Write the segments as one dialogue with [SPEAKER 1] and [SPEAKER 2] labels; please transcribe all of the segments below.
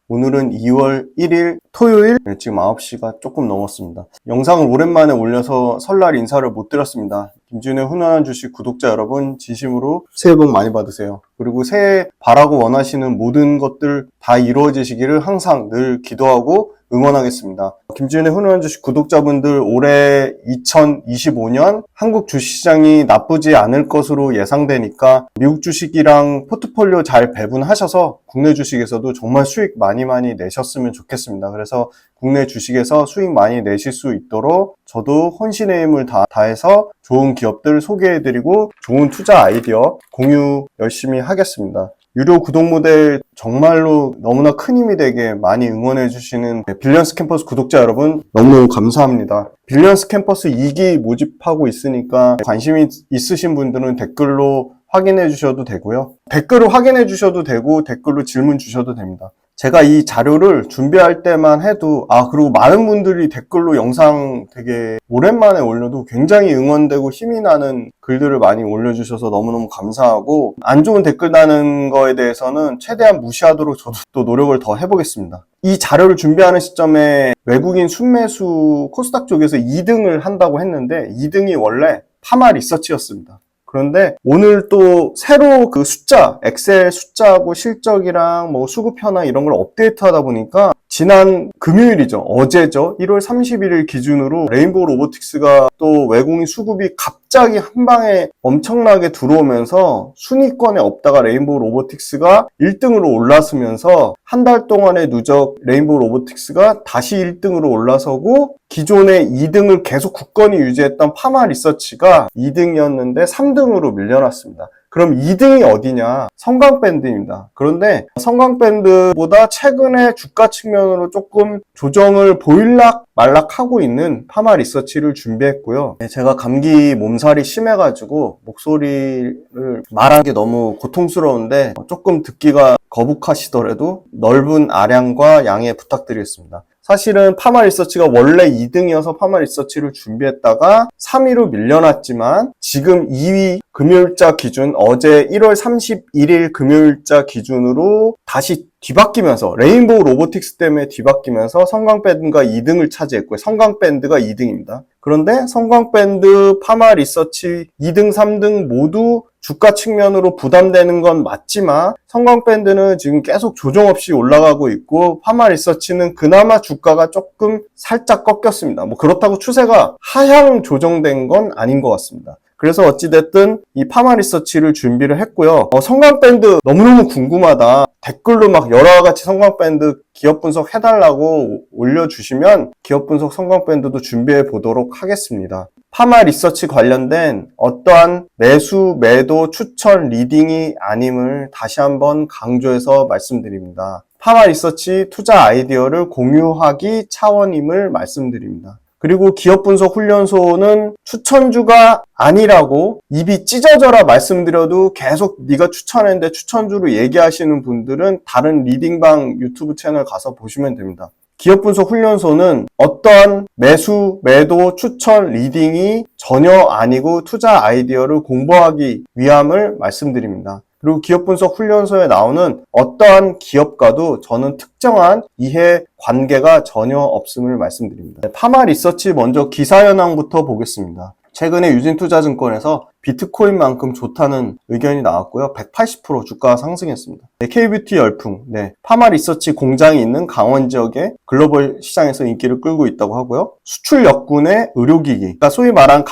[SPEAKER 1] 오늘은 2월 1일 토요일 지금 9시가 조금 넘었습니다. 영상을 오랜만에 올려서 설날 인사를 못 드렸습니다. 김지훈의 훈훈한 주식 구독자 여러분, 진심으로 새해 복 많이 받으세요. 그리고 새해 바라고 원하시는 모든 것들 다 이루어지시기를 항상 늘 기도하고 응원하겠습니다. 김지훈의 훈훈한 주식 구독자분들, 올해 2025년 한국 주식시장이 나쁘지 않을 것으로 예상되니까 미국 주식이랑 포트폴리오 잘 배분하셔서 국내 주식에서도 정말 수익 많이 내셨으면 좋겠습니다. 그래서 국내 주식에서 수익 많이 내실 수 있도록 저도 혼신의 힘을 다해서 좋은 기업들 소개해드리고 좋은 투자 아이디어 공유 열심히 하겠습니다. 유료 구독 모델 정말로 너무나 큰 힘이 되게 많이 응원해주시는 빌리언스 캠퍼스 구독자 여러분, 너무너무 감사합니다. 빌리언스 캠퍼스 2기 모집하고 있으니까 관심이 있으신 분들은 댓글로 확인해 주셔도 되고요. 댓글을 확인해 주셔도 되고 댓글로 질문 주셔도 됩니다. 제가 이 자료를 준비할 때만 해도 그리고 많은 분들이 댓글로 영상 되게 오랜만에 올려도 굉장히 응원되고 힘이 나는 글들을 많이 올려주셔서 너무너무 감사하고, 안 좋은 댓글 다는 거에 대해서는 최대한 무시하도록 저도 또 노력을 더 해보겠습니다. 이 자료를 준비하는 시점에 외국인 순매수 코스닥 쪽에서 2등을 한다고 했는데 2등이 원래 파마 리서치였습니다. 그런데 오늘 또 새로 그 숫자, 엑셀 숫자하고 실적이랑 뭐 수급 현황 이런 걸 업데이트 하다 보니까 지난 금요일이죠. 어제죠. 1월 31일 기준으로 레인보우 로보틱스가 또 외국인 수급이 갑자기 한 방에 엄청나게 들어오면서 순위권에 없다가 레인보우 로보틱스가 1등으로 올라서면서 한 달 동안의 누적 레인보우 로보틱스가 다시 1등으로 올라서고, 기존의 2등을 계속 굳건히 유지했던 파마 리서치가 2등이었는데 3등으로 밀려났습니다. 그럼 2등이 어디냐? 성광밴드입니다. 그런데 성광밴드보다 최근에 주가 측면으로 조금 조정을 보일락 말락하고 있는 파마 리서치를 준비했고요. 제가 감기 몸살이 심해가지고 목소리를 말하는 게 너무 고통스러운데 조금 듣기가 거북하시더라도 넓은 아량과 양해 부탁드리겠습니다. 사실은 파마 리서치가 원래 2등이어서 파마 리서치를 준비했다가 3위로 밀려났지만 지금 2위 금요일자 기준, 어제 1월 31일 금요일자 기준으로 다시 뒤바뀌면서, 레인보우 로보틱스 때문에 뒤바뀌면서 성광밴드가 2등을 차지했고요. 성광밴드가 2등입니다. 그런데 성광밴드, 파마 리서치 2등, 3등 모두 주가 측면으로 부담되는 건 맞지만 성광밴드는 지금 계속 조정 없이 올라가고 있고, 파마 리서치는 그나마 주가가 조금 살짝 꺾였습니다. 뭐 그렇다고 추세가 하향 조정된 건 아닌 것 같습니다. 그래서 어찌됐든 이 파마 리서치를 준비를 했고요. 성광밴드 너무너무 궁금하다, 댓글로 막 여러가지 성광밴드 기업 분석 해달라고 올려주시면 기업 분석 성광밴드도 준비해 보도록 하겠습니다. 파마 리서치 관련된 어떠한 매수, 매도, 추천, 리딩이 아님을 다시 한번 강조해서 말씀드립니다. 파마 리서치 투자 아이디어를 공유하기 차원임을 말씀드립니다. 그리고 기업 분석 훈련소는 추천주가 아니라고 입이 찢어져라 말씀드려도 계속 네가 추천했는데 추천주로 얘기하시는 분들은 다른 리딩방 유튜브 채널 가서 보시면 됩니다. 기업 분석 훈련소는 어떠한 매수, 매도, 추천, 리딩이 전혀 아니고 투자 아이디어를 공부하기 위함을 말씀드립니다. 그리고 기업 분석 훈련소에 나오는 어떠한 기업과도 저는 특정한 이해 관계가 전혀 없음을 말씀드립니다. 파마 리서치 먼저 기사 현황부터 보겠습니다. 최근에 유진투자증권에서 비트코인만큼 좋다는 의견이 나왔고요. 180% 주가가 상승했습니다. K뷰티 열풍, 파마 리서치 공장이 있는 강원 지역의 글로벌 시장에서 인기를 끌고 있다고 하고요. 수출 역군의 의료기기, 그러니까 소위 말한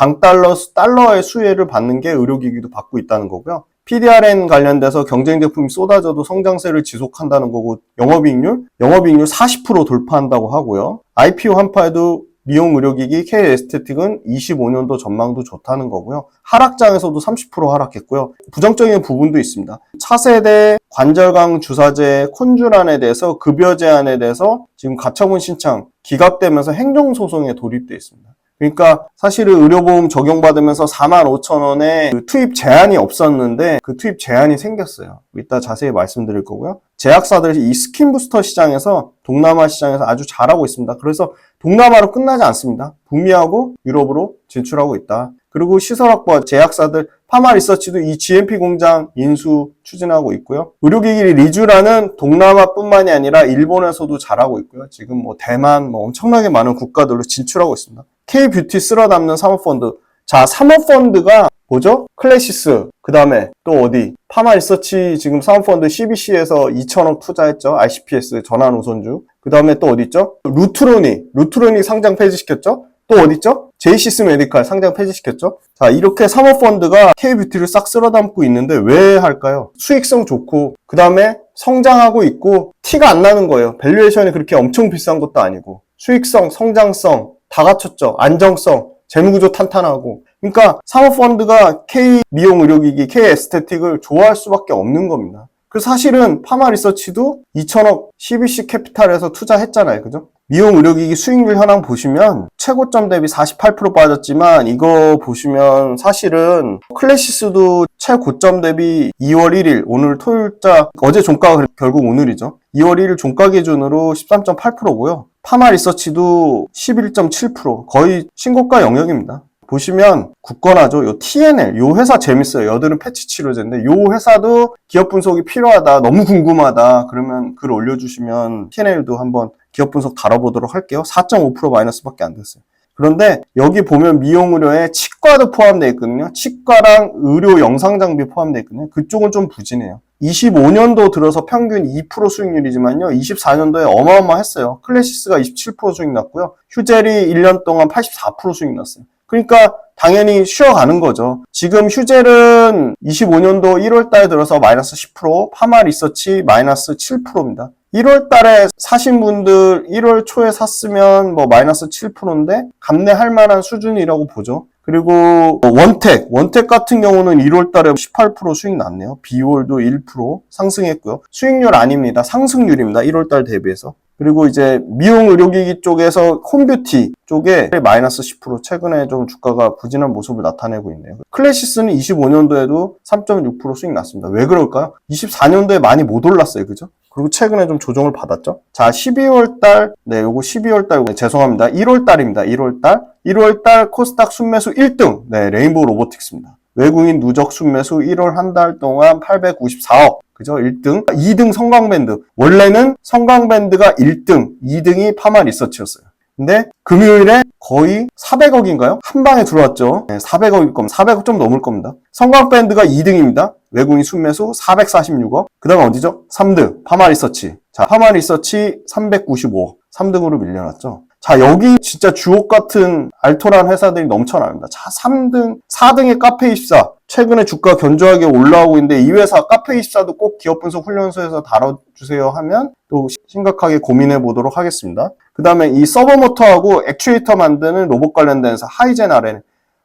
[SPEAKER 1] 달러의 수혜를 받는 게 의료기기도 받고 있다는 거고요. PDRN 관련돼서 경쟁 제품이 쏟아져도 성장세를 지속한다는 거고, 영업이익률 40% 돌파한다고 하고요. IPO 한파에도 미용 의료기기 K에스테틱은 25년도 전망도 좋다는 거고요. 하락장에서도 30% 하락했고요. 부정적인 부분도 있습니다. 차세대 관절강 주사제 콘주란에 대해서 급여 제한에 대해서 지금 가처분 신청 기각되면서 행정소송에 돌입돼 있습니다. 그러니까 사실은 의료보험 적용받으면서 45,000원에 그 투입 제한이 없었는데 그 투입 제한이 생겼어요. 이따 자세히 말씀드릴 거고요. 제약사들이 이 스킨부스터 시장에서, 동남아 시장에서 아주 잘하고 있습니다. 그래서 동남아로 끝나지 않습니다. 북미하고 유럽으로 진출하고 있다. 그리고 시설확보 제약사들 파마 리서치도 이 GMP 공장 인수 추진하고 있고요. 의료기기 리쥬라는 동남아뿐만이 아니라 일본에서도 잘하고 있고요. 지금 뭐 대만 엄청나게 많은 국가들로 진출하고 있습니다. K-뷰티 쓸어 담는 사모펀드. 자, 사모펀드가 뭐죠? 클래시스, 그 다음에 또 어디? 파마 리서치 지금 사모펀드 CBC에서 2천억 투자했죠. RCPS 전환우선주. 그 다음에 또 어디 있죠? 루트로니 상장 폐지시켰죠? 또 어디 있죠? 제이시스 메디칼 상장 폐지시켰죠? 자, 이렇게 사모펀드가 K뷰티를 싹 쓸어 담고 있는데 왜 할까요? 수익성 좋고, 그 다음에 성장하고 있고, 티가 안 나는 거예요. 밸류에이션이 그렇게 엄청 비싼 것도 아니고, 수익성, 성장성 다 갖췄죠. 안정성, 재무구조 탄탄하고. 그러니까 사모펀드가 K 미용 의료기기, K 에스테틱을 좋아할 수밖에 없는 겁니다. 그래서 사실은 파마 리서치도 2천억 CBC 캐피탈에서 투자했잖아요. 그죠? 미용 의료기기 수익률 현황 보시면 최고점 대비 48% 빠졌지만 이거 보시면 사실은 클래시스도 최고점 대비 2월 1일 오늘 토요일자 어제 종가가 결국 오늘이죠. 2월 1일 종가 기준으로 13.8%고요. 파마 리서치도 11.7% 거의 신고가 영역입니다. 보시면 굳건하죠. 요 TNL, 요 회사 재밌어요. 여드름 패치 치료제인데 요 회사도 기업 분석이 필요하다. 너무 궁금하다. 그러면 글 올려주시면 TNL도 한번 기업 분석 다뤄보도록 할게요. 4.5% 마이너스밖에 안 됐어요. 그런데 여기 보면 미용의료에 치과도 포함되어 있거든요. 치과랑 의료 영상 장비 포함되어 있거든요. 그쪽은 좀 부진해요. 25년도 들어서 평균 2% 수익률이지만요. 24년도에 어마어마했어요. 클래시스가 27% 수익 났고요. 휴젤이 1년 동안 84% 수익 났어요. 그러니까 당연히 쉬어가는 거죠. 지금 휴젤은 25년도 1월 달 들어서 마이너스 10%, 파마 리서치 마이너스 7%입니다. 1월 달에 사신 분들 1월 초에 샀으면 뭐 마이너스 7%인데 감내할 만한 수준이라고 보죠. 그리고 원택 같은 경우는 1월 달에 18% 수익 났네요. 비월도 1% 상승했고요. 수익률 아닙니다. 상승률입니다. 1월 달 대비해서. 그리고 이제 미용 의료기기 쪽에서 홈뷰티 쪽에 마이너스 10% 최근에 좀 주가가 부진한 모습을 나타내고 있네요. 클래시스는 25년도에도 3.6% 수익 났습니다. 왜 그럴까요? 24년도에 많이 못 올랐어요. 그죠? 그리고 최근에 좀 조정을 받았죠. 자, 12월 달, 요거 12월 달, 죄송합니다. 1월 달입니다. 1월 달. 1월 달 코스닥 순매수 1등. 레인보우 로보틱스입니다. 외국인 누적 순매수 1월 한 달 동안 894억. 그죠? 1등. 2등 성광밴드. 원래는 성광밴드가 1등, 2등이 파마 리서치였어요. 근데 금요일에 거의 400억인가요? 한 방에 들어왔죠. 400억일 겁니다. 400억 좀 넘을 겁니다. 성광밴드가 2등입니다. 외국인 순매수 446억. 그 다음 어디죠? 3등. 파마 리서치. 자, 파마 리서치 395억. 3등으로 밀려났죠. 자, 여기 진짜 주옥 같은 알토란 회사들이 넘쳐납니다. 자, 3등, 4등의 카페24. 최근에 주가 견조하게 올라오고 있는데 이 회사 카페24도 꼭 기업 분석 훈련소에서 다뤄주세요 하면 또 심각하게 고민해 보도록 하겠습니다. 그 다음에 이 서버모터하고 액추에이터 만드는 로봇 관련된 회사 하이젠 RN.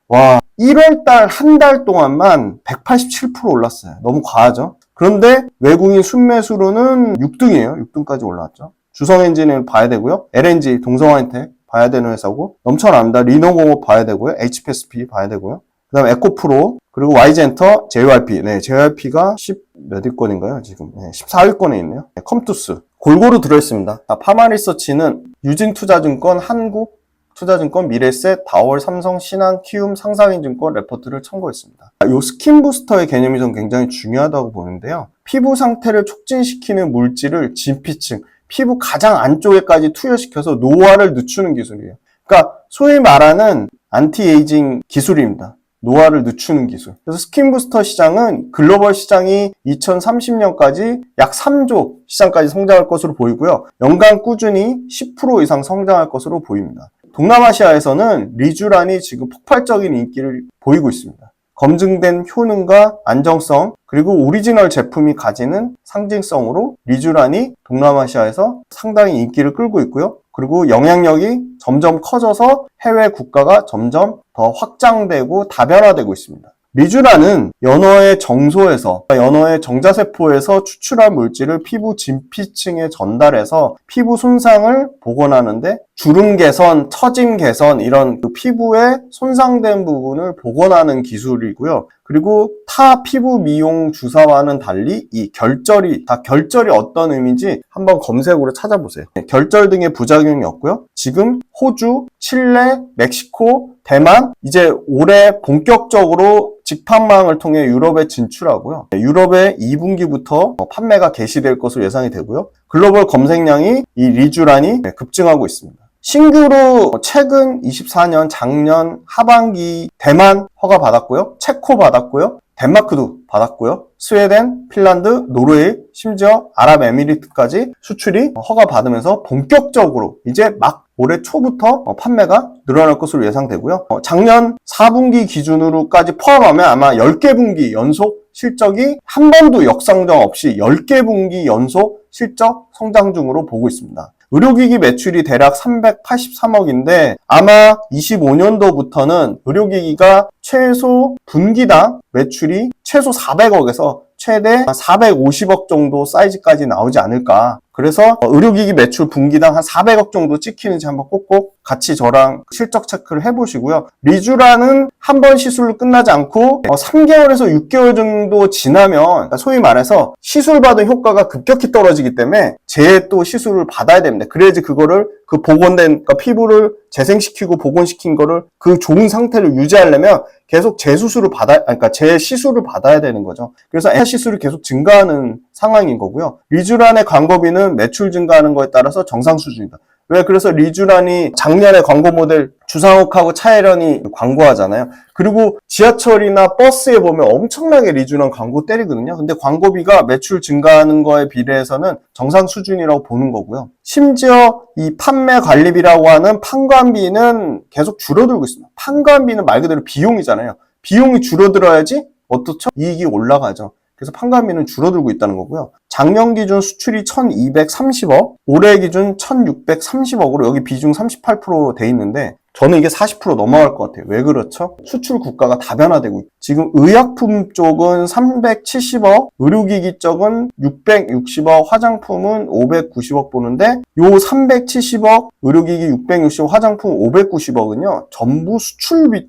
[SPEAKER 1] 와, 1월 달 한 달 동안만 187% 올랐어요. 너무 과하죠? 그런데 외국인 순매수로는 6등이에요. 6등까지 올라왔죠. 주성엔진을 봐야 되고요. LNG, 동성화인텍 봐야 되는 회사고 넘쳐납니다. 리노공업 봐야 되고요. HPSP 봐야 되고요. 그 다음에 에코프로, 그리고 Y젠터, JYP. JYP가 10몇 위권인가요? 지금 14위권에 있네요. 컴투스. 골고루 들어있습니다. 파마리서치는 유진투자증권, 한국투자증권, 미래셋, 다월, 삼성, 신한, 키움, 상상인증권 레포트를 참고했습니다. 이 스킨부스터의 개념이 좀 굉장히 중요하다고 보는데요. 피부 상태를 촉진시키는 물질을 진피층, 피부 가장 안쪽에까지 투여시켜서 노화를 늦추는 기술이에요. 그러니까 소위 말하는 안티에이징 기술입니다. 노화를 늦추는 기술. 그래서 스킨부스터 시장은 글로벌 시장이 2030년까지 약 3조 시장까지 성장할 것으로 보이고요. 연간 꾸준히 10% 이상 성장할 것으로 보입니다. 동남아시아에서는 리쥬란이 지금 폭발적인 인기를 보이고 있습니다. 검증된 효능과 안정성, 그리고 오리지널 제품이 가지는 상징성으로 리쥬란이 동남아시아에서 상당히 인기를 끌고 있고요. 그리고 영향력이 점점 커져서 해외 국가가 점점 더 확장되고 다변화되고 있습니다. 리쥬란은 연어의 정소에서, 연어의 정자세포에서 추출한 물질을 피부 진피층에 전달해서 피부 손상을 복원하는데 주름 개선, 처짐 개선 이런 그 피부의 손상된 부분을 복원하는 기술이고요. 그리고 타 피부 미용 주사와는 달리 이 결절이 어떤 의미인지 한번 검색으로 찾아보세요. 결절 등의 부작용이 없고요. 지금 호주, 칠레, 멕시코, 대만 이제 올해 본격적으로 직판망을 통해 유럽에 진출하고요. 유럽의 2분기부터 판매가 개시될 것으로 예상이 되고요. 글로벌 검색량이 이 리쥬란이 급증하고 있습니다. 신규로 최근 24년 작년 하반기 대만 허가 받았고요. 체코 받았고요. 덴마크도 받았고요. 스웨덴, 핀란드, 노르웨이, 심지어 아랍에미리트까지 수출이 허가 받으면서 본격적으로 이제 막 올해 초부터 판매가 늘어날 것으로 예상되고요. 작년 4분기 기준으로까지 포함하면 아마 10개 분기 연속 실적이 한 번도 역상정 없이 10개 분기 연속 실적 성장 중으로 보고 있습니다. 의료기기 매출이 대략 383억인데 아마 25년도부터는 의료기기가 최소 분기당 매출이 최소 400억에서 최대 450억 정도 사이즈까지 나오지 않을까. 그래서 의료기기 매출 분기당 한 400억 정도 찍히는지 한번 꼭꼭 같이 저랑 실적 체크를 해보시고요. 리쥬란은 한 번 시술로 끝나지 않고 3개월에서 6개월 정도 지나면 소위 말해서 시술받은 효과가 급격히 떨어지기 때문에 또 시술을 받아야 됩니다. 그래야지 그거를 그 복원된 피부를 재생시키고 복원시킨 거를 그 좋은 상태를 유지하려면 계속 재시술을 받아야 되는 거죠. 그래서 시술이 계속 증가하는 상황인 거고요. 리쥬란의 광고비는 매출 증가하는 거에 따라서 정상 수준이다. 왜? 그래서 리쥬란이 작년에 광고 모델 주상욱하고 차혜련이 광고하잖아요. 그리고 지하철이나 버스에 보면 엄청나게 리쥬란 광고 때리거든요. 근데 광고비가 매출 증가하는 거에 비례해서는 정상 수준이라고 보는 거고요. 심지어 이 판매 관리비라고 하는 판관비는 계속 줄어들고 있습니다. 판관비는 말 그대로 비용이잖아요. 비용이 줄어들어야지 어떻죠? 이익이 올라가죠. 그래서 판관비는 줄어들고 있다는 거고요. 작년 기준 수출이 1230억, 올해 기준 1630억으로 여기 비중 38%로 돼 있는데 저는 이게 40% 넘어갈 것 같아요. 왜 그렇죠? 수출 국가가 다변화되고 있고 지금 의약품 쪽은 370억, 의료기기 쪽은 660억, 화장품은 590억 보는데 요 370억, 의료기기 660억, 화장품 590억은요. 전부 수출비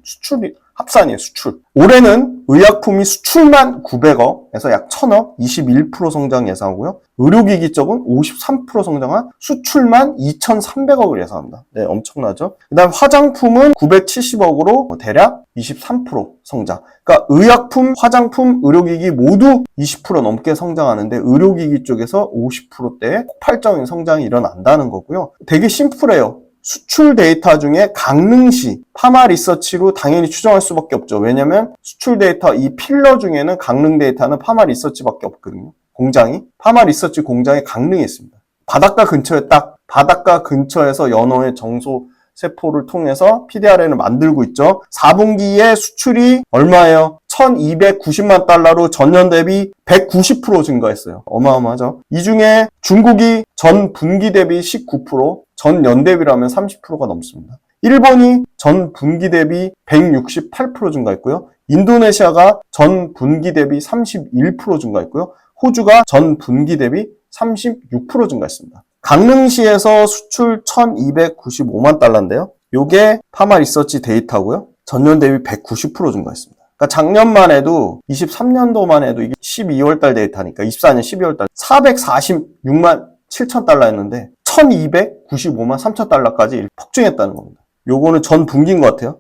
[SPEAKER 1] 합산이에요, 수출. 올해는 의약품이 수출만 900억에서 약 1000억, 21% 성장 예상하고요. 의료기기 쪽은 53% 성장한 수출만 2300억을 예상합니다. 네, 엄청나죠? 그 다음 화장품은 970억으로 대략 23% 성장. 그러니까 의약품, 화장품, 의료기기 모두 20% 넘게 성장하는데 의료기기 쪽에서 50%대의 폭발적인 성장이 일어난다는 거고요. 되게 심플해요. 수출 데이터 중에 강릉시 파마 리서치로 당연히 추정할 수밖에 없죠. 왜냐면 수출 데이터 이 필러 중에는 강릉 데이터는 파마 리서치밖에 없거든요. 파마 리서치 공장이 강릉에 있습니다. 바닷가 근처에서 연어의 정소 세포를 통해서 PDRN을 만들고 있죠. 4분기에 수출이 얼마예요? 1290만 달러로 전년 대비 190% 증가했어요. 어마어마하죠. 이 중에 중국이 전 분기 대비 19%, 전년 대비라면 30%가 넘습니다. 일본이 전 분기 대비 168% 증가했고요. 인도네시아가 전 분기 대비 31% 증가했고요. 호주가 전 분기 대비 36% 증가했습니다. 강릉시에서 수출 1295만 달러인데요. 요게 파마 리서치 데이터고요. 전년 대비 190% 증가했습니다. 그러니까 작년만 해도 23년도만 해도 이게 12월달 데이터니까 24년 12월달 446만 7천 달러였는데 1295만 3천 달러까지 폭증했다는 겁니다. 요거는 전 분기인 것 같아요.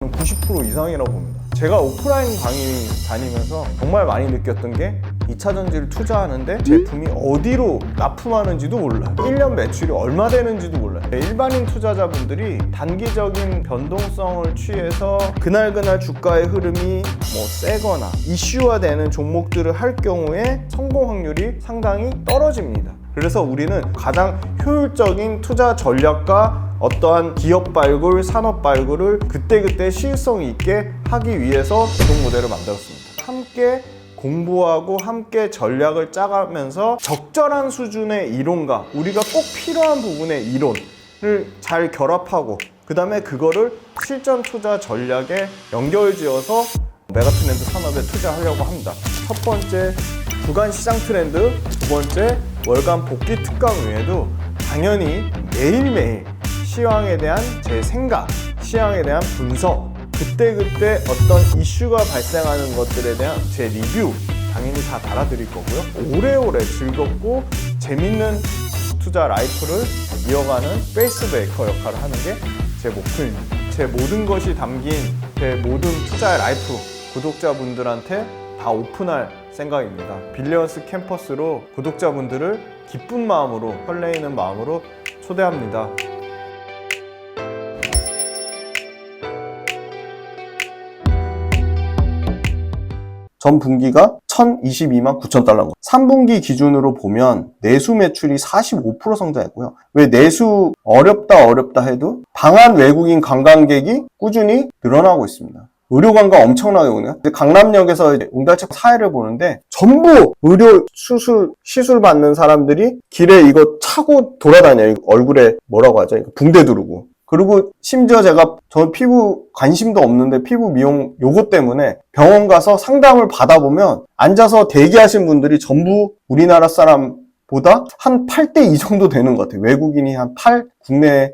[SPEAKER 1] 90% 이상이라고 봅니다. 제가 오프라인 강의 다니면서 정말 많이 느꼈던 게 2차전지를 투자하는데 제품이 어디로 납품하는지도 몰라요. 1년 매출이 얼마 되는지도 몰라요. 일반인 투자자분들이 단기적인 변동성을 취해서 그날 주가의 흐름이 세거나 이슈화되는 종목들을 할 경우에 성공 확률이 상당히 떨어집니다. 그래서 우리는 가장 효율적인 투자 전략과 어떠한 기업 발굴, 산업 발굴을 그때그때 시의성 있게 하기 위해서 이동 모델을 만들었습니다. 함께 공부하고 함께 전략을 짜가면서 적절한 수준의 이론과 우리가 꼭 필요한 부분의 이론을 잘 결합하고 그 다음에 그거를 실전 투자 전략에 연결지어서 메가트렌드 산업에 투자하려고 합니다. 첫 번째, 주간 시장 트렌드, 두 번째, 월간 복귀 특강 외에도 당연히 매일매일 시황에 대한 제 생각, 시황에 대한 분석,
[SPEAKER 2] 그때그때 어떤 이슈가 발생하는 것들에 대한 제 리뷰 당연히 다 달아드릴 거고요. 오래오래 즐겁고 재밌는 투자 라이프를 이어가는 페이스메이커 역할을 하는 게 제 목표입니다. 제 모든 것이 담긴 제 모든 투자의 라이프 구독자분들한테 다 오픈할 생각입니다. 빌리언스 캠퍼스로 구독자분들을 기쁜 마음으로, 설레이는 마음으로 초대합니다.
[SPEAKER 1] 전 분기가 1,022만 9천 달러인 거예요. 3분기 기준으로 보면 내수 매출이 45% 성장했고요. 왜 내수 어렵다 해도 방한 외국인 관광객이 꾸준히 늘어나고 있습니다. 의료 관광 엄청나게 오네요. 강남역에서 옹달책 사회를 보는데 전부 의료 시술 받는 사람들이 길에 이거 차고 돌아다녀요. 얼굴에 뭐라고 하죠? 붕대 두르고. 그리고 심지어 저 피부 관심도 없는데 피부 미용 요거 때문에 병원 가서 상담을 받아보면 앉아서 대기하신 분들이 전부 우리나라 사람보다 한 8대2 정도 되는 것 같아요. 외국인이 한 8, 국내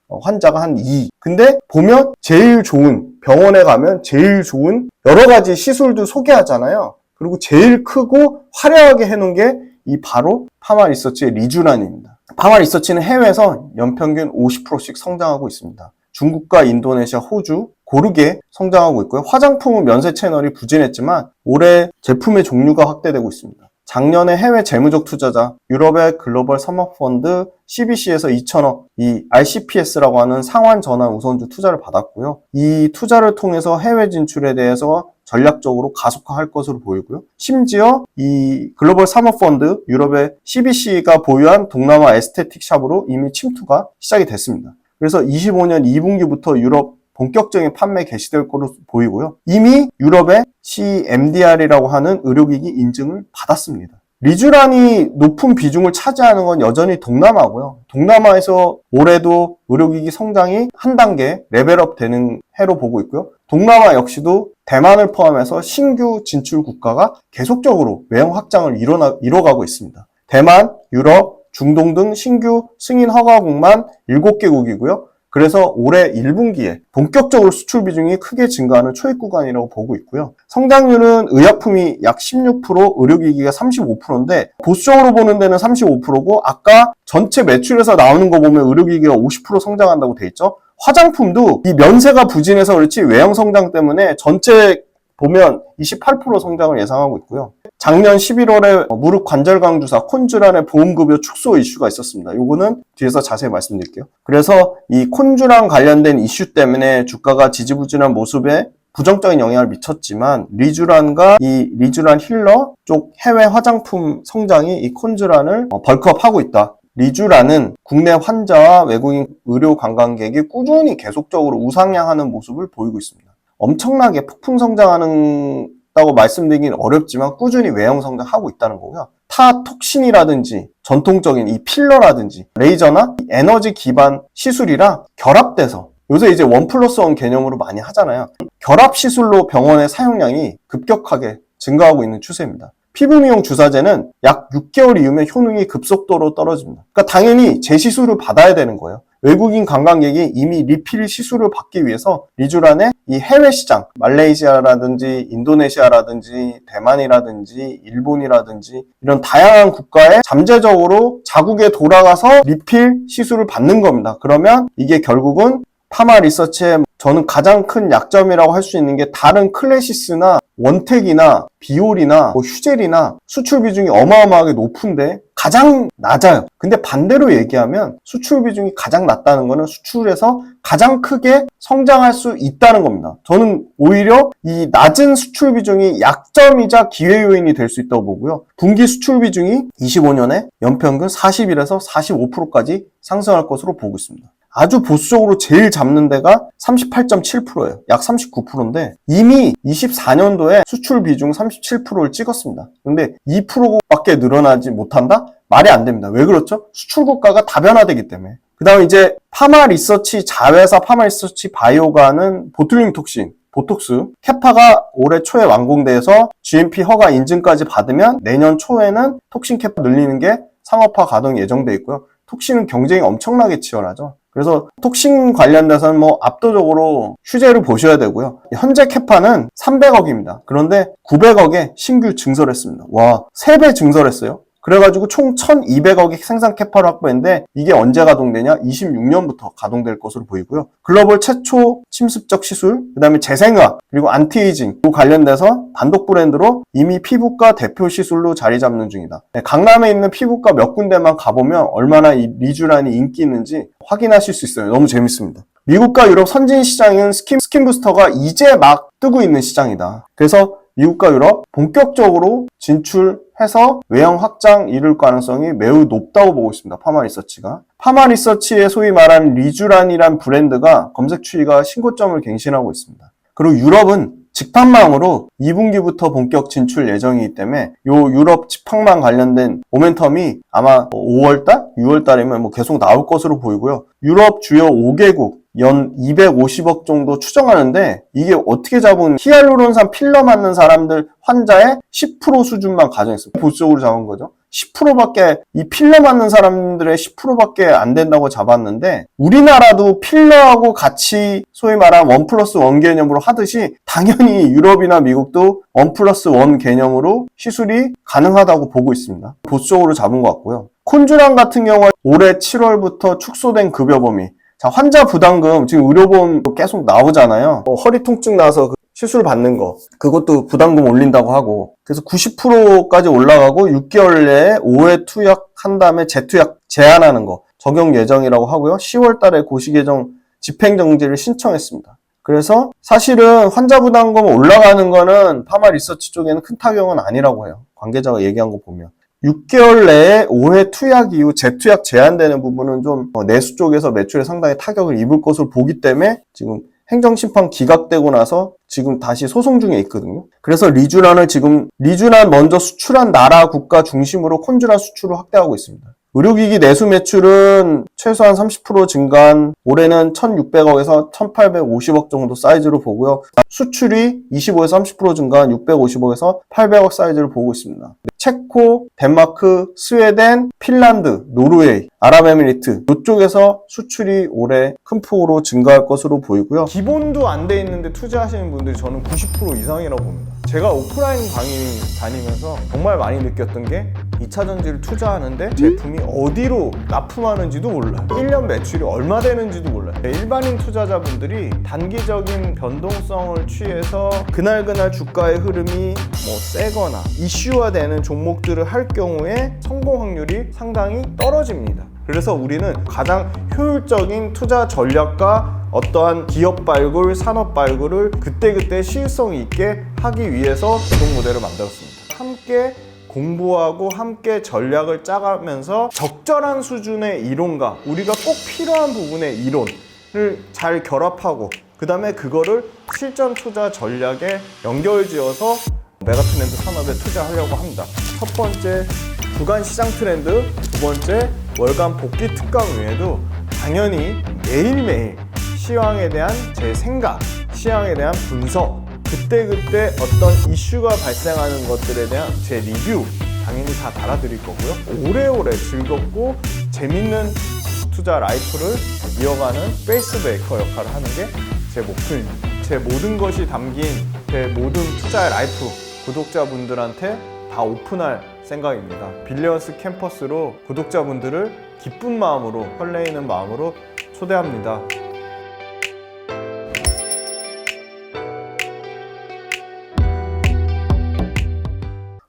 [SPEAKER 1] 환자가 한 2. 근데 보면 제일 좋은, 병원에 가면 제일 좋은 여러 가지 시술도 소개하잖아요. 그리고 제일 크고 화려하게 해놓은 게 이 바로 파마 리서치의 리쥬란입니다. 파마 리서치는 해외에서 연평균 50%씩 성장하고 있습니다. 중국과 인도네시아, 호주 고르게 성장하고 있고요. 화장품은 면세 채널이 부진했지만 올해 제품의 종류가 확대되고 있습니다. 작년에 해외 재무적 투자자, 유럽의 글로벌 산업펀드 CBC에서 2,000억, 이 RCPS라고 하는 상환 전환 우선주 투자를 받았고요. 이 투자를 통해서 해외 진출에 대해서 전략적으로 가속화할 것으로 보이고요. 심지어 이 글로벌 산업펀드, 유럽의 CBC가 보유한 동남아 에스테틱 샵으로 이미 침투가 시작이 됐습니다. 그래서 25년 2분기부터 유럽 본격적인 판매 개시될 것으로 보이고요. 이미 유럽의 CMDR이라고 하는 의료기기 인증을 받았습니다. 리쥬란이 높은 비중을 차지하는 건 여전히 동남아고요. 동남아에서 올해도 의료기기 성장이 한 단계 레벨업 되는 해로 보고 있고요. 동남아 역시도 대만을 포함해서 신규 진출 국가가 계속적으로 외형 확장을 이뤄가고 있습니다. 대만, 유럽, 중동 등 신규 승인 허가국만 7개국이고요. 그래서 올해 1분기에 본격적으로 수출 비중이 크게 증가하는 초입 구간이라고 보고 있고요. 성장률은 의약품이 약 16%, 의료기기가 35%인데 보수적으로 보는 데는 35%고 아까 전체 매출에서 나오는 거 보면 의료기기가 50% 성장한다고 돼 있죠. 화장품도 이 면세가 부진해서 그렇지 외형 성장 때문에 전체 보면 28% 성장을 예상하고 있고요. 작년 11월에 무릎 관절강 주사 콘쥬란의 보험급여 축소 이슈가 있었습니다. 요거는 뒤에서 자세히 말씀드릴게요. 그래서 이 콘쥬란 관련된 이슈 때문에 주가가 지지부진한 모습에 부정적인 영향을 미쳤지만 리쥬란과 이 리쥬란 힐러 쪽 해외 화장품 성장이 이 콘쥬란을 벌크업하고 있다. 리쥬란은 국내 환자와 외국인 의료 관광객이 꾸준히 계속적으로 우상향하는 모습을 보이고 있습니다. 엄청나게 폭풍 성장하다고 말씀드리긴 어렵지만 꾸준히 외형 성장하고 있다는 거고요. 타 톡신이라든지 전통적인 이 필러라든지 레이저나 에너지 기반 시술이랑 결합돼서 요새 이제 1+1 개념으로 많이 하잖아요. 결합 시술로 병원의 사용량이 급격하게 증가하고 있는 추세입니다. 피부 미용 주사제는 약 6개월 이후면 효능이 급속도로 떨어집니다. 그러니까 당연히 재시술을 받아야 되는 거예요. 외국인 관광객이 이미 리필 시술을 받기 위해서 리쥬란의 이 해외 시장, 말레이시아라든지 인도네시아라든지 대만이라든지 일본이라든지 이런 다양한 국가에 잠재적으로 자국에 돌아가서 리필 시술을 받는 겁니다. 그러면 이게 결국은 파마 리서치의 저는 가장 큰 약점이라고 할 수 있는 게 다른 클래시스나 원텍이나 비올이나 휴젤이나 수출 비중이 어마어마하게 높은데 가장 낮아요. 근데 반대로 얘기하면 수출 비중이 가장 낮다는 거는 수출에서 가장 크게 성장할 수 있다는 겁니다. 저는 오히려 이 낮은 수출 비중이 약점이자 기회 요인이 될 수 있다고 보고요. 분기 수출 비중이 25년에 연평균 41에서 45%까지 상승할 것으로 보고 있습니다. 아주 보수적으로 제일 잡는 데가 38.7%예요. 약 39%인데 이미 24년도에 수출 비중 37%를 찍었습니다. 근데 2%밖에 늘어나지 못한다? 말이 안 됩니다. 왜 그렇죠? 수출 국가가 다변화되기 때문에. 그 다음에 이제 파마 리서치, 자회사 파마 리서치 바이오가 하는 보툴링 톡신, 보톡스, 캐파가 올해 초에 완공돼서 GMP 허가 인증까지 받으면 내년 초에는 톡신 캐파 늘리는 게 상업화 가동이 예정돼 있고요. 톡신은 경쟁이 엄청나게 치열하죠. 그래서 톡신 관련돼서는 뭐 압도적으로 휴재를 보셔야 되고요. 현재 캐파는 300억입니다. 그런데 900억에 신규 증설했습니다. 와, 3배 증설했어요. 그래가지고 총 1200억의 생산 캐파를 확보했는데 이게 언제 가동되냐? 26년부터 가동될 것으로 보이고요. 글로벌 최초 침습적 시술, 그 다음에 재생의학, 그리고 안티에이징 관련돼서 단독 브랜드로 이미 피부과 대표 시술로 자리 잡는 중이다. 강남에 있는 피부과 몇 군데만 가보면 얼마나 이 리쥬란이 인기 있는지 확인하실 수 있어요. 너무 재밌습니다. 미국과 유럽 선진 시장인 스킨 부스터가 이제 막 뜨고 있는 시장이다. 그래서 미국과 유럽 본격적으로 진출해서 외형 확장 이룰 가능성이 매우 높다고 보고 있습니다. 파마리서치가. 파마리서치의 소위 말하는 리쥬란이란 브랜드가 검색 추이가 신고점을 갱신하고 있습니다. 그리고 유럽은 직판망으로 2분기부터 본격 진출 예정이기 때문에 요 유럽 직판망 관련된 모멘텀이 아마 5월달, 6월달이면 계속 나올 것으로 보이고요. 유럽 주요 5개국 연 250억 정도 추정하는데 이게 어떻게 잡은 히알루론산 필러 맞는 사람들 환자의 10% 수준만 가정했습니다. 보수적으로 잡은 거죠. 10%밖에 이 필러 맞는 사람들의 10%밖에 안 된다고 잡았는데 우리나라도 필러하고 같이 소위 말하는 1+1 개념으로 하듯이 당연히 유럽이나 미국도 1+1 개념으로 시술이 가능하다고 보고 있습니다. 보수적으로 잡은 것 같고요. 콘주랑 같은 경우는 올해 7월부터 축소된 급여 범위. 자, 환자 부담금, 지금 의료보험 계속 나오잖아요. 허리 통증 나서 시술 받는 거. 그것도 부담금 올린다고 하고. 그래서 90%까지 올라가고 6개월 내에 5회 투약한 다음에 재투약 제한하는 거. 적용 예정이라고 하고요. 10월 달에 고시개정 집행정지를 신청했습니다. 그래서 사실은 환자 부담금 올라가는 거는 파마 리서치 쪽에는 큰 타격은 아니라고 해요. 관계자가 얘기한 거 보면. 6개월 내에 5회 투약 이후 재투약 제한되는 부분은 좀 내수 쪽에서 매출에 상당히 타격을 입을 것으로 보기 때문에 지금 행정심판 기각되고 나서 지금 다시 소송 중에 있거든요. 그래서 리쥬란을 지금 리쥬란 먼저 수출한 나라 국가 중심으로 콘주란 수출을 확대하고 있습니다. 의료기기 내수 매출은 최소한 30% 증가한 올해는 1,600억에서 1,850억 정도 사이즈로 보고요. 수출이 25에서 30% 증가한 650억에서 800억 사이즈를 보고 있습니다. 체코, 덴마크, 스웨덴, 핀란드, 노르웨이, 아랍에미리트 이쪽에서 수출이 올해 큰 폭으로 증가할 것으로 보이고요.
[SPEAKER 2] 기본도 안 돼 있는데 투자하시는 분들이 저는 90% 이상이라고 봅니다. 제가 오프라인 강의 다니면서 정말 많이 느꼈던 게 2차 전지를 투자하는데 제품이 어디로 납품하는지도 몰라요. 1년 매출이 얼마 되는지도 몰라요. 일반인 투자자분들이 단기적인 변동성을 취해서 그날그날 주가의 흐름이 세거나 이슈화되는 종목들을 할 경우에 성공 확률이 상당히 떨어집니다. 그래서 우리는 가장 효율적인 투자 전략과 어떠한 기업 발굴, 산업 발굴을 그때그때 시일성 있게 하기 위해서 구독 모델을 만들었습니다. 함께 공부하고 함께 전략을 짜가면서 적절한 수준의 이론과 우리가 꼭 필요한 부분의 이론을 잘 결합하고 그 다음에 그거를 실전 투자 전략에 연결지어서 메가트렌드 산업에 투자하려고 합니다. 첫 번째, 주간 시장 트렌드, 두 번째, 월간 복귀 특강 외에도 당연히 매일매일 시황에 대한 제 생각, 시황에 대한 분석, 그때그때 어떤 이슈가 발생하는 것들에 대한 제 리뷰 당연히 다 달아드릴 거고요. 오래오래 즐겁고 재밌는 투자 라이프를 이어가는 페이스메이커 역할을 하는 게 제 목표입니다. 제 모든 것이 담긴 제 모든 투자의 라이프 구독자분들한테 다 오픈할 생각입니다. 빌리언스 캠퍼스로 구독자분들을 기쁜 마음으로, 설레이는 마음으로 초대합니다.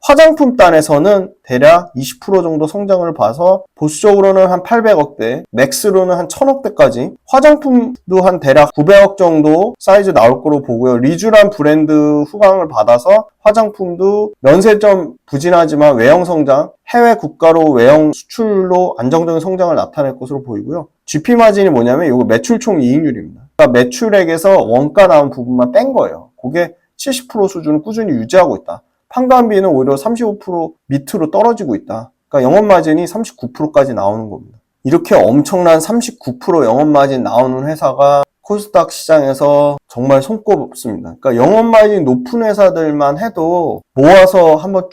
[SPEAKER 1] 화장품단에서는 대략 20% 정도 성장을 봐서 보수적으로는 한 800억대, 맥스로는 한 1000억대까지 화장품도 한 대략 900억 정도 사이즈 나올 거로 보고요. 리쥬란 브랜드 후광을 받아서 화장품도 면세점 부진하지만 외형 성장, 해외 국가로 외형 수출로 안정적인 성장을 나타낼 것으로 보이고요. GP 마진이 뭐냐면 이거 매출 총 이익률입니다. 그러니까 매출액에서 원가 나온 부분만 뺀 거예요. 그게 70% 수준을 꾸준히 유지하고 있다. 판관비는 오히려 35% 밑으로 떨어지고 있다. 그러니까 영업마진이 39%까지 나오는 겁니다. 이렇게 엄청난 39% 영업마진 나오는 회사가 코스닥 시장에서 정말 손꼽습니다. 그러니까 영업마진 높은 회사들만 해도 모아서 한번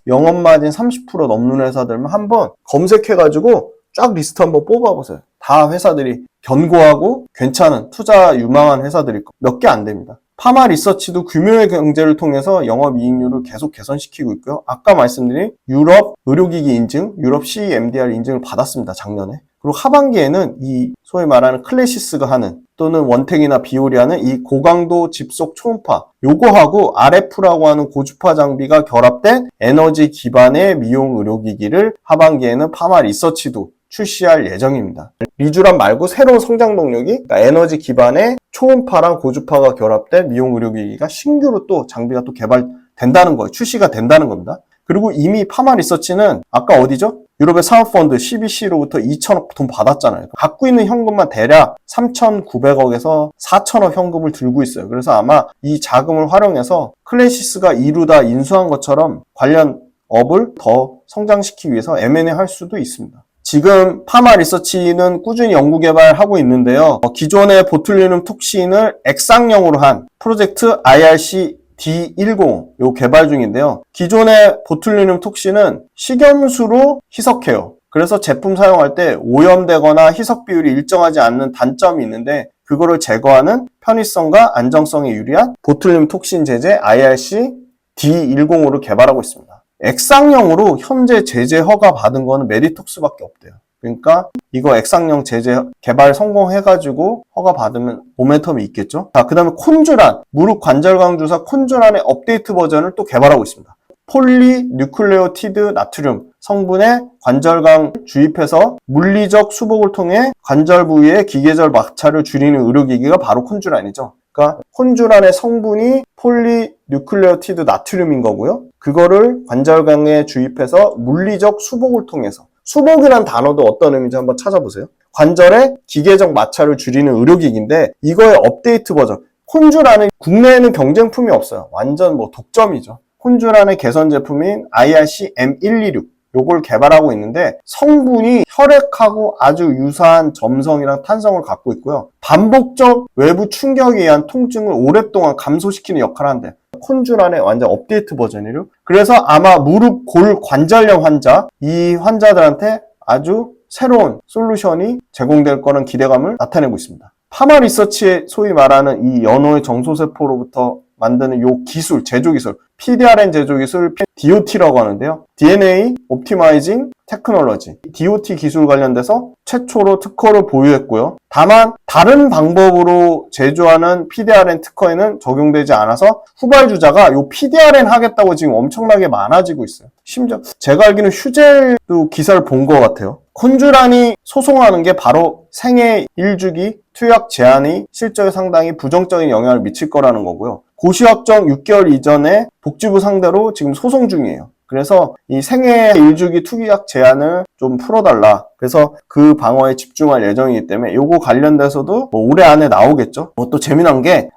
[SPEAKER 1] 영업마진 30% 넘는 회사들만 한번 검색해가지고 쫙 리스트 한번 뽑아보세요. 다 회사들이 견고하고 괜찮은 투자 유망한 회사들이 몇 개 안 됩니다. 파마 리서치도 규모의 경제를 통해서 영업이익률을 계속 개선시키고 있고요. 아까 말씀드린 유럽 의료기기 인증, 유럽 CEMDR 인증을 받았습니다. 작년에. 그리고 하반기에는 이 소위 말하는 클래시스가 하는 또는 원택이나 비올이 하는 이 고강도 집속 초음파 요거하고 RF라고 하는 고주파 장비가 결합된 에너지 기반의 미용 의료기기를 하반기에는 파마 리서치도 출시할 예정입니다. 리쥬란 말고 새로운 성장 동력이 그러니까 에너지 기반의 초음파랑 고주파가 결합된 미용 의료기기가 신규로 또 장비가 또 개발된다는 거예요. 출시가 된다는 겁니다. 그리고 이미 파마 리서치는 아까 어디죠? 유럽의 사업펀드 CBC로부터 2천억 돈 받았잖아요. 갖고 있는 현금만 대략 3,900억에서 4천억 현금을 들고 있어요. 그래서 아마 이 자금을 활용해서 클래시스가 이루다 인수한 것처럼 관련 업을 더 성장시키기 위해서 M&A 할 수도 있습니다. 지금 파마 리서치는 꾸준히 연구 개발하고 있는데요. 기존의 보툴리눔 톡신을 액상형으로 한 프로젝트 IRC D10 요 개발 중인데요. 기존의 보툴리눔 톡신은 식염수로 희석해요. 그래서 제품 사용할 때 오염되거나 희석 비율이 일정하지 않는 단점이 있는데 그거를 제거하는 편의성과 안정성에 유리한 보툴리눔 톡신 제제 IRC D10으로 개발하고 있습니다. 액상형으로 현재 제재 허가 받은 거는 메디톡스밖에 없대요. 그러니까 이거 액상형 제재 개발 성공해가지고 허가 받으면 모멘텀이 있겠죠. 자, 그 다음에 콘주란, 무릎 관절강 주사 콘주란의 업데이트 버전을 또 개발하고 있습니다. 폴리뉴클레오티드 나트륨 성분의 관절강 주입해서 물리적 수복을 통해 관절 부위의 기계절 마찰을 줄이는 의료기기가 바로 콘주란이죠. 그러니까 콘주란의 성분이 폴리뉴클레오티드 나트륨인 거고요. 그거를 관절강에 주입해서 물리적 수복을 통해서 수복이란 단어도 어떤 의미인지 한번 찾아보세요. 관절의 기계적 마찰을 줄이는 의료기기인데 이거의 업데이트 버전 콘주란은 국내에는 경쟁품이 없어요. 완전 뭐 독점이죠. 콘주란의 개선 제품인 IRC M126 요걸 개발하고 있는데 성분이 혈액하고 아주 유사한 점성이랑 탄성을 갖고 있고요. 반복적 외부 충격에 의한 통증을 오랫동안 감소시키는 역할을 한대요. 콘주란의 완전 업데이트 버전이래요. 그래서 아마 무릎 골 관절염 환자 이 환자들한테 아주 새로운 솔루션이 제공될 거라는 기대감을 나타내고 있습니다. 파마 리서치의 소위 말하는 이 연호의 정소세포로부터 만드는 요 기술, 제조 기술, PDRN 제조 기술 DOT라고 하는데요. DNA 옵티마이징 테크놀로지, DOT 기술 관련돼서 최초로 특허를 보유했고요. 다만 다른 방법으로 제조하는 PDRN 특허에는 적용되지 않아서 후발주자가 요 PDRN 하겠다고 지금 엄청나게 많아지고 있어요. 심지어 제가 알기로는 휴젤도 기사를 본 것 같아요. 콘주란이 소송하는 게 바로 생애 1주기 투약 제한이 실적에 상당히 부정적인 영향을 미칠 거라는 거고요. 고시 확정 6개월 이전에 복지부 상대로 지금 소송 중이에요. 그래서 이 생애 1주기 투약 제한을 좀 풀어달라. 그래서 그 방어에 집중할 예정이기 때문에 요거 관련돼서도 뭐 올해 안에 나오겠죠. 또 재미난 게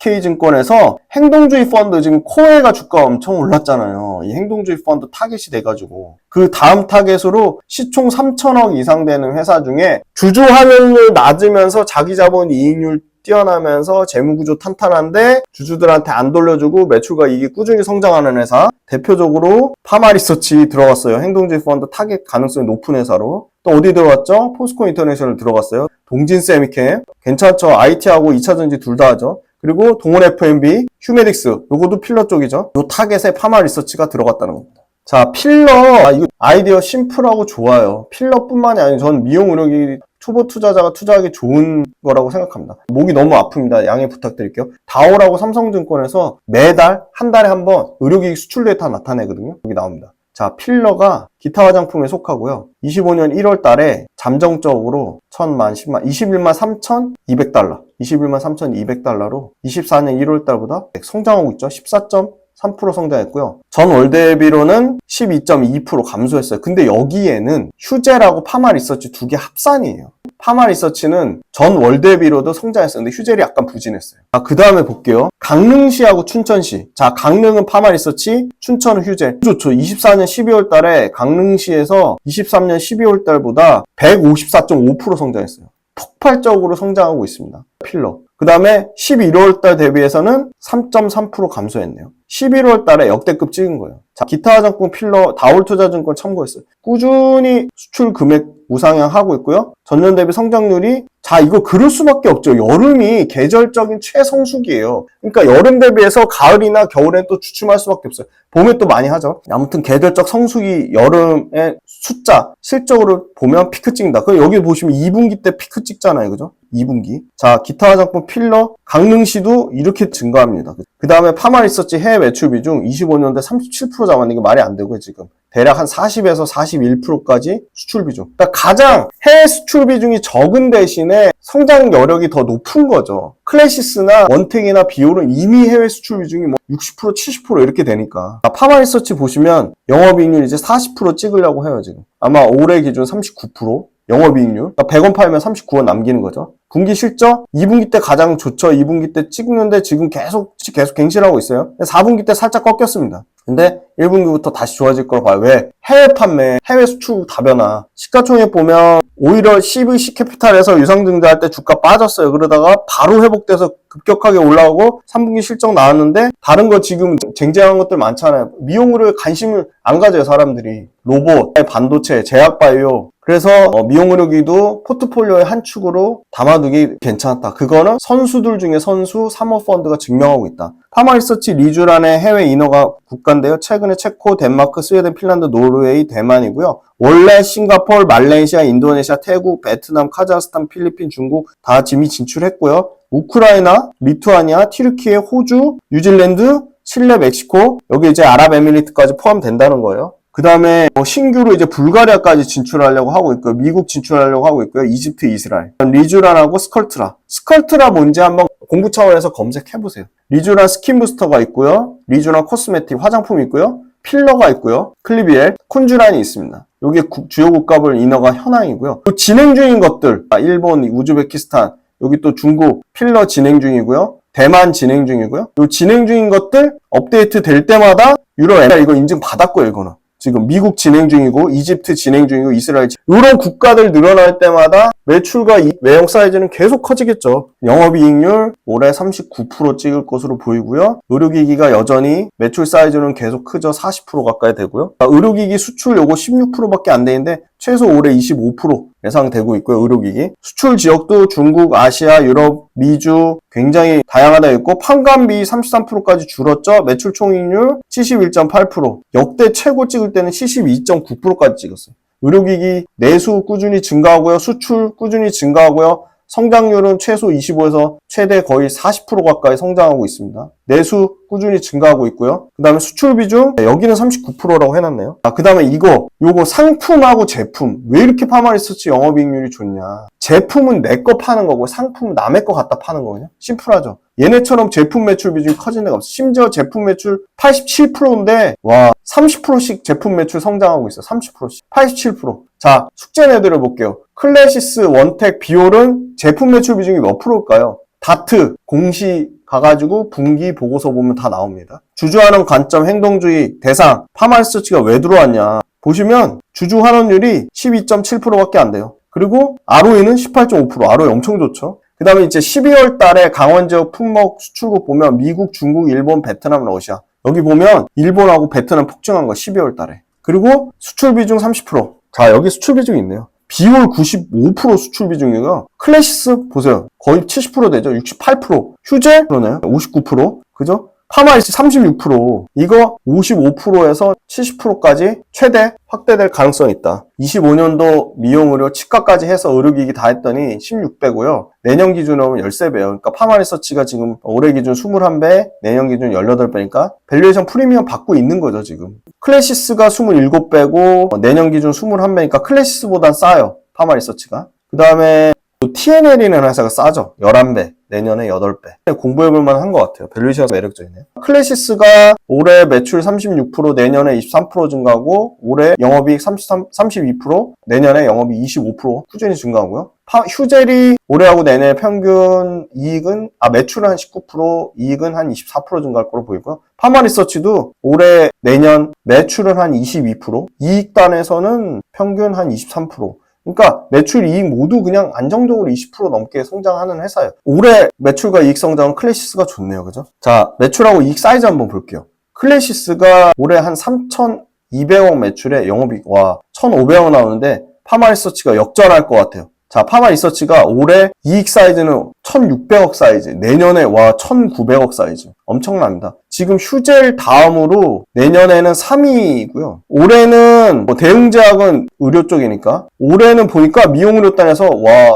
[SPEAKER 1] IBK증권에서 행동주의 펀드 지금 코에가 주가 엄청 올랐잖아요. 이 행동주의 펀드 타겟이 돼가지고 그 다음 타겟으로 시총 3천억 이상 되는 회사 중에 주주 환율을 낮으면서 자기 자본 이익률 뛰어나면서 재무구조 탄탄한데 주주들한테 안 돌려주고 매출과 이익이 꾸준히 성장하는 회사 대표적으로 파마 리서치 들어갔어요. 행동주의 펀드 타겟 가능성이 높은 회사로. 또 어디 들어갔죠? 포스코 인터내셔널 들어갔어요. 동진 세미캠 괜찮죠? IT하고 2차전지 둘 다 하죠. 그리고 동원 F&B, 휴메딕스 요것도 필러 쪽이죠. 요 타겟에 파마 리서치가 들어갔다는 겁니다. 자, 필러 이거 아이디어 심플하고 좋아요. 필러뿐만이 아니라 전 미용 의료기 초보 투자자가 투자하기 좋은 거라고 생각합니다. 목이 너무 아픕니다. 양해 부탁드릴게요. 다오라고 삼성증권에서 매달 한 달에 한 번 의료기기 수출 데이터 나타내거든요. 여기 나옵니다. 자, 필러가 기타 화장품에 속하고요. 25년 1월 달에 잠정적으로 1000만, 10만, 21만 3,200달러. 21만 3,200달러로 24년 1월 달보다 성장하고 있죠. 14.3% 성장했고요. 전 월 대비로는 12.2% 감소했어요. 근데 여기에는 휴젤하고 파마 리서치 두 개 합산이에요. 파마 리서치는 전 월 대비로도 성장했어요. 근데 휴젤이 약간 부진했어요. 자, 그 다음에 볼게요. 강릉시하고 춘천시. 자, 강릉은 파마 리서치, 춘천은 휴젤. 좋죠. 24년 12월 달에 강릉시에서 23년 12월 달보다 154.5% 성장했어요. 폭발적으로 성장하고 있습니다. 필러. 그 다음에 11월 달 대비해서는 3.3% 감소했네요. 11월 달에 역대급 찍은 거예요. 자, 기타 화장품 필러 다올투자증권 참고했어요. 꾸준히 수출 금액 우상향하고 있고요. 전년 대비 성장률이 자 이거 그럴 수밖에 없죠. 여름이 계절적인 최성수기예요. 그러니까 여름 대비해서 가을이나 겨울엔 또 주춤할 수밖에 없어요. 봄에 또 많이 하죠. 아무튼 계절적 성수기 여름의 숫자 실적으로 보면 피크 찍는다. 그럼 여기 보시면 2분기 때 피크 찍잖아요. 그죠? 2분기. 자, 기타 화장품 필러 강릉시도 이렇게 증가합니다. 그 다음에 파마 리서치 해외 매출 비중 25년대 37% 잡았는데 이게 말이 안 되고요, 지금. 대략 한 40에서 41%까지 수출 비중. 그러니까 가장 해외 수출 비중이 적은 대신에 성장 여력이 더 높은 거죠. 클래시스나 원택이나 비올은 이미 해외 수출 비중이 뭐 60%, 70% 이렇게 되니까. 파마 리서치 보시면 영업이익률 이제 40% 찍으려고 해요, 지금. 아마 올해 기준 39%. 영업이익률. 그러니까 100원 팔면 39원 남기는 거죠. 분기 실적 2분기 때 가장 좋죠. 2분기 때 찍는데 지금 계속 갱신하고 있어요. 4분기 때 살짝 꺾였습니다. 근데 1분기부터 다시 좋아질 걸 봐요. 왜? 해외 판매, 해외 수출 다변화. 시가총액 보면 오히려 CVC 캐피탈에서 유상증자할 때 주가 빠졌어요. 그러다가 바로 회복돼서 급격하게 올라오고 3분기 실적 나왔는데 다른 거 지금 쟁쟁한 것들 많잖아요. 미용의료에 관심을 안 가져요, 사람들이. 로봇, 반도체, 제약바이오. 그래서 미용의료기도 포트폴리오의 한 축으로 담아두기 괜찮다. 그거는 선수들 중에 선수, 사모펀드가 증명하고 있다. 파마리서치 리쥬란의 해외 인허가 국가인데요. 최근에 체코, 덴마크, 스웨덴, 핀란드, 노르웨이, 대만이고요. 원래 싱가포르, 말레이시아, 인도네시아, 태국, 베트남, 카자흐스탄, 필리핀, 중국 다 이미 진출했고요. 우크라이나, 리투아니아, 튀르키예, 호주, 뉴질랜드, 칠레, 멕시코 여기 이제 아랍에미리트까지 포함된다는 거예요. 그 다음에 신규로 이제 불가리아까지 진출하려고 하고 있고요. 미국 진출하려고 하고 있고요. 이집트, 이스라엘. 리쥬란하고 스컬트라. 스컬트라 뭔지 한번 공부 차원에서 검색해보세요. 리쥬란 스킨 부스터가 있고요. 리쥬란 코스메틱 화장품이 있고요. 필러가 있고요. 클리비엘, 콘쥬란이 있습니다. 여기 주요 국가별 인허가 현황이고요. 또 진행 중인 것들, 일본, 우즈베키스탄, 여기 또 중국 필러 진행 중이고요. 대만 진행 중이고요. 요 진행 중인 것들 업데이트 될 때마다 유럽 이거 인증 받았고요. 이거는. 지금 미국 진행 중이고 이집트 진행 중이고 이스라엘 이런 국가들 늘어날 때마다 매출과 외형 사이즈는 계속 커지겠죠. 영업이익률 올해 39% 찍을 것으로 보이고요. 의료기기가 여전히 매출 사이즈는 계속 크죠. 40% 가까이 되고요. 의료기기 수출 요거 16%밖에 안 되는데 최소 올해 25% 예상되고 있고요. 의료기기. 수출 지역도 중국, 아시아, 유럽, 미주 굉장히 다양하다 있고 판관비 33%까지 줄었죠. 매출 총익률 71.8%. 역대 최고 찍을 때는 72.9%까지 찍었어요. 의료기기 내수 꾸준히 증가하고요. 수출 꾸준히 증가하고요. 성장률은 최소 25에서 최대 거의 40% 가까이 성장하고 있습니다. 내수 꾸준히 증가하고 있고요. 그 다음에 수출 비중 여기는 39%라고 해놨네요. 그 다음에 요거 상품하고 제품 왜 이렇게 파마리서치 영업이익률이 좋냐. 제품은 내 거 파는 거고 상품은 남의 거 갖다 파는 거거든요. 심플하죠. 얘네처럼 제품 매출 비중이 커진 데가 없어. 심지어 제품 매출 87%인데 와 30%씩 제품 매출 성장하고 있어. 30%씩 87%. 자 숙제 내드려 볼게요. 클래시스, 원택, 비올은 제품 매출 비중이 몇 프로일까요? 다트, 공시 가가지고 분기 보고서 보면 다 나옵니다. 주주환원 관점, 행동주의, 대상, 파마리서치가 왜 들어왔냐. 보시면 주주 환원율이 12.7%밖에 안 돼요. 그리고 ROE는 18.5%. ROE 엄청 좋죠. 그 다음에 이제 12월 달에 강원 지역 품목 수출국 보면 미국, 중국, 일본, 베트남, 러시아. 여기 보면 일본하고 베트남 폭증한 거 12월 달에. 그리고 수출 비중 30%. 자, 여기 수출 비중이 있네요. 비올 95% 수출 비중이고요. 클래시스 보세요. 거의 70% 되죠. 68%. 휴재 그러네요. 59%. 그죠? 파마이스 36%. 이거 55%에서 70%까지 최대 확대될 가능성이 있다. 25년도 미용의료 치과까지 해서 의료기기 다 했더니 16배고요. 내년 기준으로 하면 13배예요. 그러니까 파마리서치가 지금 올해 기준 21배, 내년 기준 18배니까 밸류에이션 프리미엄 받고 있는 거죠, 지금. 클래시스가 27배고 내년 기준 21배니까 클래시스보단 싸요. 파마리서치가. 그 다음에 TNL이라는 회사가 싸죠. 11배. 내년에 8배. 공부해볼 만한 것 같아요. 밸류에이션이 매력적이네요. 클래시스가 올해 매출 36%, 내년에 23% 증가하고 올해 영업이익 32%, 내년에 영업이익 25% 꾸준히 증가하고요. 휴젤이 올해하고 내년에 평균 이익은 매출은 한 19%, 이익은 한 24% 증가할 거로 보이고요. 파마리서치도 올해 내년 매출은 한 22%, 이익단에서는 평균 한 23%. 그러니까 매출 이익 모두 그냥 안정적으로 20% 넘게 성장하는 회사예요. 올해 매출과 이익 성장은 클래시스가 좋네요. 그죠? 자, 매출하고 이익 사이즈 한번 볼게요. 클래시스가 올해 한 3,200억 매출에 영업이익 1,500억 나오는데 파마리서치가 역전할 것 같아요. 자, 파마리서치가 올해 이익 사이즈는 1600억 사이즈, 내년에 1900억 사이즈. 엄청납니다. 지금 휴젤 다음으로 내년에는 3위이고요. 올해는 대웅제약은 의료 쪽이니까 올해는 보니까 미용의료단에서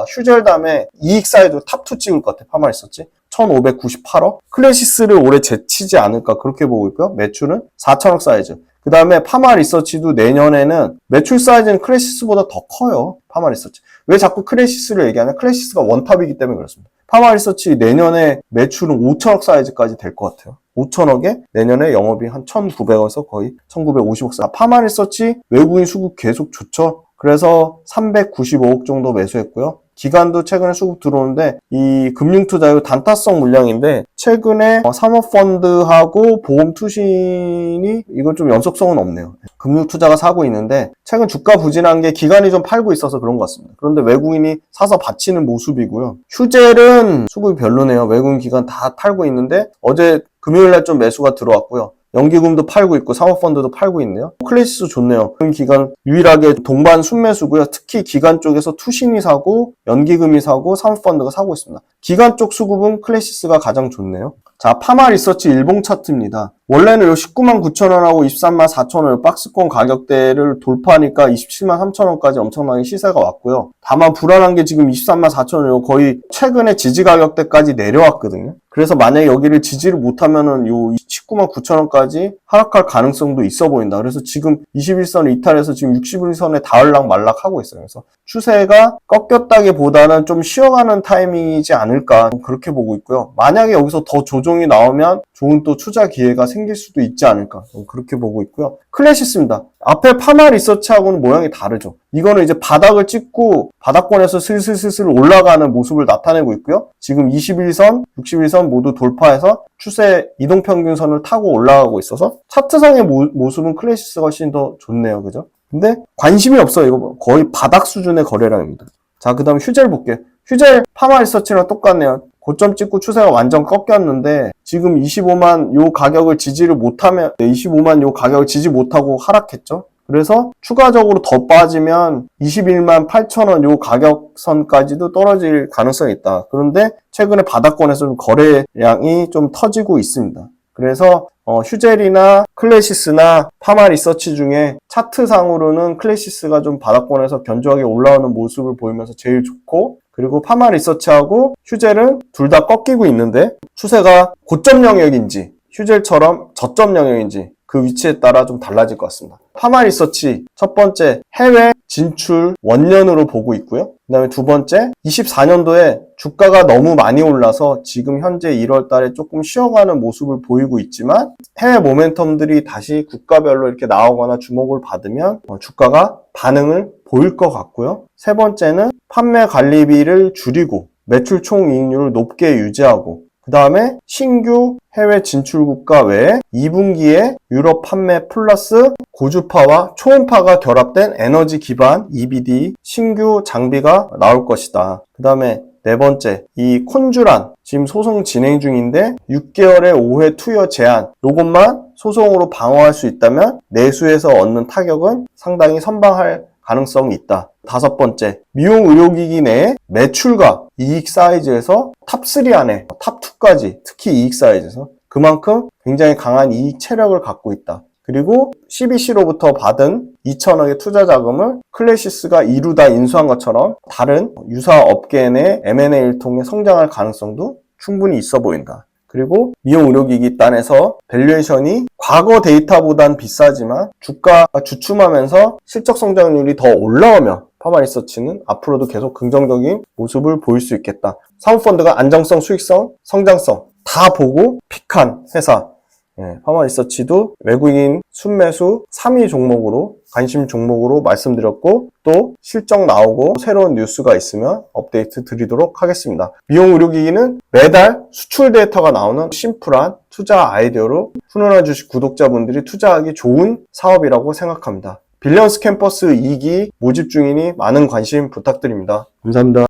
[SPEAKER 1] 휴젤 다음에 이익 사이즈 탑2 찍을 것 같아요. 파마리서치. 1598억. 클래시스를 올해 제치지 않을까 그렇게 보고 있고요. 매출은 4000억 사이즈. 그 다음에 파마리서치도 내년에는 매출 사이즈는 클래시스보다 더 커요. 파마리서치. 왜 자꾸 클래시스를 얘기하냐? 클래시스가 원탑이기 때문에 그렇습니다. 파마리서치 내년에 매출은 5천억 사이즈까지 될 것 같아요. 5천억에 내년에 영업이 한 1900억에서 거의 1950억 사이즈. 파마리서치 외국인 수급 계속 좋죠. 그래서 395억 정도 매수했고요. 기관도 최근에 수급 들어오는데 이 금융투자의 단타성 물량인데 최근에 사모펀드하고 보험투신이 이건 좀 연속성은 없네요. 금융투자가 사고 있는데 최근 주가 부진한 게 기관이 좀 팔고 있어서 그런 것 같습니다. 그런데 외국인이 사서 바치는 모습이고요. 휴젤은 수급이 별로네요. 외국인 기관 다 팔고 있는데 어제 금요일날 좀 매수가 들어왔고요. 연기금도 팔고 있고 사모펀드도 팔고 있네요. 클래시스 좋네요. 기간 유일하게 동반 순매수고요. 특히 기관 쪽에서 투신이 사고 연기금이 사고 사모펀드가 사고 있습니다. 기관 쪽 수급은 클래시스가 가장 좋네요. 자, 파마리서치 일봉 차트입니다. 원래는 요 19만 9천원하고 23만 4천원 박스권 가격대를 돌파하니까 27만 3천원까지 엄청나게 시세가 왔고요. 다만 불안한 게 지금 23만 4천원 거의 최근에 지지 가격대까지 내려왔거든요. 그래서 만약에 여기를 지지를 못하면은 요 19만 9천원까지 하락할 가능성도 있어 보인다. 그래서 지금 21선을 이탈해서 지금 61선에 닿을락 말락 하고 있어요. 그래서 추세가 꺾였다기보다는 좀 쉬어가는 타이밍이지 않을까 그렇게 보고 있고요. 만약에 여기서 더 조정이 나오면 좋은 또 투자 기회가 생길 수도 있지 않을까 그렇게 보고 있고요. 클래시스입니다. 앞에 파마리서치하고는 모양이 다르죠. 이거는 이제 바닥을 찍고 바닥권에서 슬슬 올라가는 모습을 나타내고 있고요. 지금 21선, 61선 모두 돌파해서 추세 이동평균선을 타고 올라가고 있어서 차트상의 모습은 클래시스가 훨씬 더 좋네요. 그죠? 근데 관심이 없어요. 이거 거의 바닥 수준의 거래량입니다. 자, 그 다음 휴젤 볼게요. 휴젤 파마리서치랑 똑같네요. 고점 찍고 추세가 완전 꺾였는데 지금 25만 요 가격을 지지를 못하면 25만 요 가격을 지지 못하고 하락했죠. 그래서 추가적으로 더 빠지면 21만 8천원 요 가격선까지도 떨어질 가능성이 있다. 그런데 최근에 바닥권에서 좀 거래량이 좀 터지고 있습니다. 그래서 휴젤이나 클래시스나 파마리서치 중에 차트상으로는 클래시스가 좀 바닥권에서 견조하게 올라오는 모습을 보이면서 제일 좋고 그리고 파마리서치하고 휴젤은 둘 다 꺾이고 있는데 추세가 고점 영역인지 휴젤처럼 저점 영역인지 그 위치에 따라 좀 달라질 것 같습니다. 파마리서치 첫 번째 해외 진출 원년으로 보고 있고요. 그 다음에 두 번째 24년도에 주가가 너무 많이 올라서 지금 현재 1월 달에 조금 쉬어가는 모습을 보이고 있지만 해외 모멘텀들이 다시 국가별로 이렇게 나오거나 주목을 받으면 주가가 반응을 보일 것 같고요. 세 번째는 판매 관리비를 줄이고 매출 총이익률을 높게 유지하고 그 다음에 신규 해외 진출 국가 외에 2분기에 유럽 판매 플러스 고주파와 초음파가 결합된 에너지 기반 EBD 신규 장비가 나올 것이다. 그 다음에 네 번째, 이 콘주란 지금 소송 진행 중인데 6개월의 5회 투여 제한 요것만 소송으로 방어할 수 있다면 내수에서 얻는 타격은 상당히 선방할 가능성이 있다. 다섯 번째, 미용 의료기기 내에 매출과 이익 사이즈에서 탑3 안에 탑2까지 특히 이익 사이즈에서 그만큼 굉장히 강한 이익 체력을 갖고 있다. 그리고 CBC로부터 받은 2천억의 투자 자금을 클래시스가 이루다 인수한 것처럼 다른 유사 업계 내 M&A를 통해 성장할 가능성도 충분히 있어 보인다. 그리고 미용 의료기기 단에서 밸류에이션이 과거 데이터보단 비싸지만 주가가 주춤하면서 실적 성장률이 더 올라오면 파마리서치는 앞으로도 계속 긍정적인 모습을 보일 수 있겠다. 사모펀드가 안정성, 수익성, 성장성 다 보고 픽한 회사. 파마리서치도 외국인 순매수 3위 종목으로 관심 종목으로 말씀드렸고 또 실적 나오고 새로운 뉴스가 있으면 업데이트 드리도록 하겠습니다. 미용 의료기기는 매달 수출 데이터가 나오는 심플한 투자 아이디어로 훈훈한 주식 구독자분들이 투자하기 좋은 사업이라고 생각합니다. 빌리언스 캠퍼스 2기 모집 중이니 많은 관심 부탁드립니다. 감사합니다.